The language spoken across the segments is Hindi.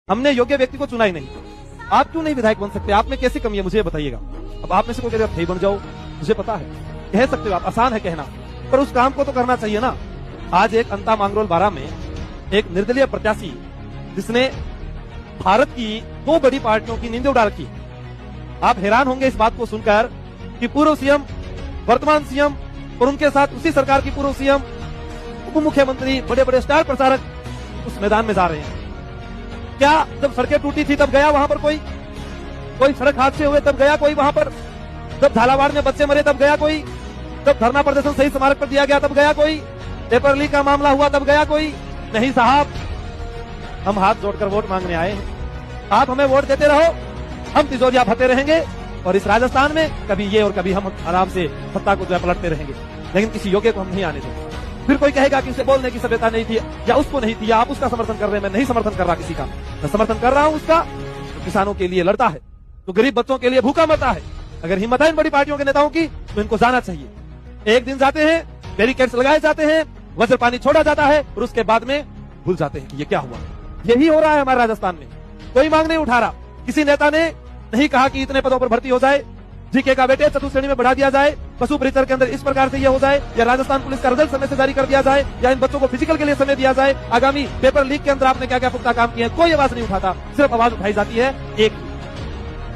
हमने योग्य व्यक्ति को चुना ही नहीं। आप क्यों नहीं विधायक बन सकते? आप में कैसी कमी है मुझे बताइएगा। अब आप में से कोई कहेगा भाई बन जाओ, मुझे पता है, कह सकते हो आप, आसान है कहना, पर उस काम को तो करना चाहिए ना। आज एक अंता मांगरोल बारा में एक निर्दलीय प्रत्याशी जिसने भारत की दो बड़ी पार्टियों की नींद उड़ा रखी। आप हैरान होंगे इस बात को सुनकर कि पूर्व सीएम, वर्तमान सीएम और उनके साथ उसी सरकार की पूर्व सीएम, उप मुख्यमंत्री, बड़े बड़े स्टार प्रचारक उस मैदान में जा रहे हैं। क्या जब सड़कें टूटी थी तब गया वहां पर कोई सड़क हादसे हुए तब गया कोई वहां पर? जब झालावाड़ में बच्चे मरे तब गया कोई? जब धरना प्रदर्शन सही स्मारक पर दिया गया तब गया कोई? पेपर लीक का मामला हुआ तब गया कोई? नहीं साहब, हम हाथ जोड़कर वोट मांगने आए हैं। आप हमें वोट देते रहो, हम तिजोरियां भरते रहेंगे और इस राजस्थान में कभी ये और कभी हम आराम से सत्ता को जो है पलटते रहेंगे, लेकिन किसी योग्य को हम नहीं आने देंगे। फिर कोई कहेगा कि उसे बोलने की सभ्यता नहीं थी या उसको नहीं थी, या आप उसका समर्थन कर रहे हैं। मैं नहीं समर्थन कर रहा किसी का, मैं समर्थन कर रहा हूं उसका जो किसानों के लिए लड़ता है, तो गरीब बच्चों के लिए भूखा मरता है। अगर हिम्मत है इन बड़ी पार्टियों के नेताओं की तो इनको जाना चाहिए। एक दिन जाते हैं, बैरिकेड्स लगाए जाते हैं, वज्र पानी छोड़ा जाता है और उसके बाद में भूल जाते हैं कि ये क्या हुआ। यही हो रहा है हमारे राजस्थान में। कोई मांग नहीं उठा रहा। किसी नेता ने नहीं कहा कि इतने पदों पर भर्ती हो जाए, जीके का बेटे चतुर्थ श्रेणी में बढ़ा दिया जाए, पशु परिचर के अंदर इस प्रकार से यह हो जाए, या राजस्थान पुलिस का रिजल्ट समय से जारी कर दिया जाए, या इन बच्चों को फिजिकल के लिए समय दिया जाए, आगामी पेपर लीक के अंदर आपने क्या क्या पुख्ता काम किए। कोई आवाज नहीं उठाता, सिर्फ आवाज उठाई जाती है एक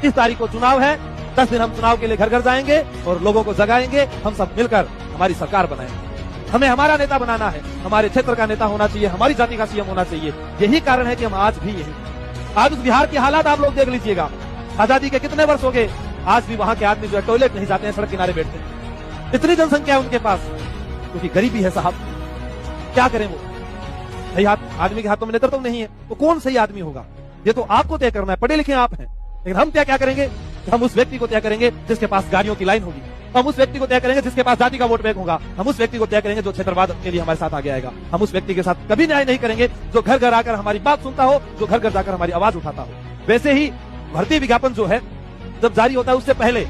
30 तारीख को चुनाव है, 10 दिन हम चुनाव के लिए घर घर जाएंगे और लोगों को जगाएंगे। हम सब मिलकर हमारी सरकार बनाएंगे। हमें हमारा नेता बनाना है, हमारे क्षेत्र का नेता होना चाहिए, हमारी जाति का सीएम होना चाहिए। यही कारण है कि हम आज भी यही, आज उस बिहार की हालात आप लोग देख लीजिएगा। आजादी के कितने वर्ष हो गए, आज भी वहां के आदमी जो है टॉयलेट नहीं जाते हैं, सड़क किनारे बैठते हैं। इतनी जनसंख्या है उनके पास, क्योंकि गरीबी है साहब। क्या करें वो? सही आदमी के हाथों में नेतृत्व नहीं है तो कौन सही आदमी होगा? ये तो आपको तय करना है। पढ़े लिखे आप हैं, लेकिन हम क्या करेंगे? हम उस व्यक्ति को तय करेंगे जिसके पास गाड़ियों की लाइन होगी। हम उस व्यक्ति को तय करेंगे जिसके पास जाति का वोट बैंक होगा। हम उस व्यक्ति को तय करेंगे जो क्षेत्रवाद के लिए हमारे साथ आगे आएगा। हम उस व्यक्ति के साथ कभी न्याय नहीं करेंगे जो घर घर आकर हमारी बात सुनता हो, जो घर घर जाकर हमारी आवाज उठाता हो। वैसे ही भर्ती विज्ञापन जो है जब जारी होता है उससे पहले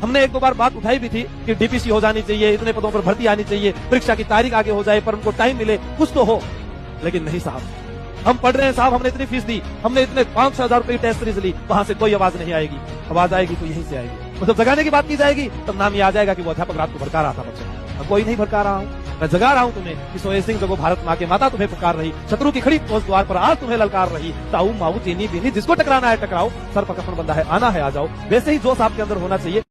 हमने एक दो बार बात उठाई भी थी कि डीपीसी हो जानी चाहिए, इतने पदों पर भर्ती आनी चाहिए, परीक्षा की तारीख आगे हो जाए, पर उनको टाइम मिले, कुछ तो हो। लेकिन नहीं साहब, हम पढ़ रहे हैं साहब, हमने इतनी फीस दी, हमने इतने 500,000 रुपए की टेस्ट सीरीज ली, वहां से कोई आवाज नहीं आएगी। आवाज आएगी तो यहीं से आएगी। जब जगाने की बात की जाएगी तब नाम ये आ जाएगा कि वो अध्यापक रात को भड़का रहा था बच्चों। मैं कोई नहीं भड़का रहा हूँ, मैं जगा रहा हूँ तुम्हें कि सोए सिंह जगो भारत माँ के माता तुम्हें पुकार रही, शत्रु की खड़ी पहुंच द्वार पर आज तुम्हें ललकार रही। ताऊ माऊ चीनी बीनी जिसको टकराना है टकराओ, सर पर कफन बंधा है आना है आ जाओ। वैसे ही जोश आपके अंदर होना चाहिए।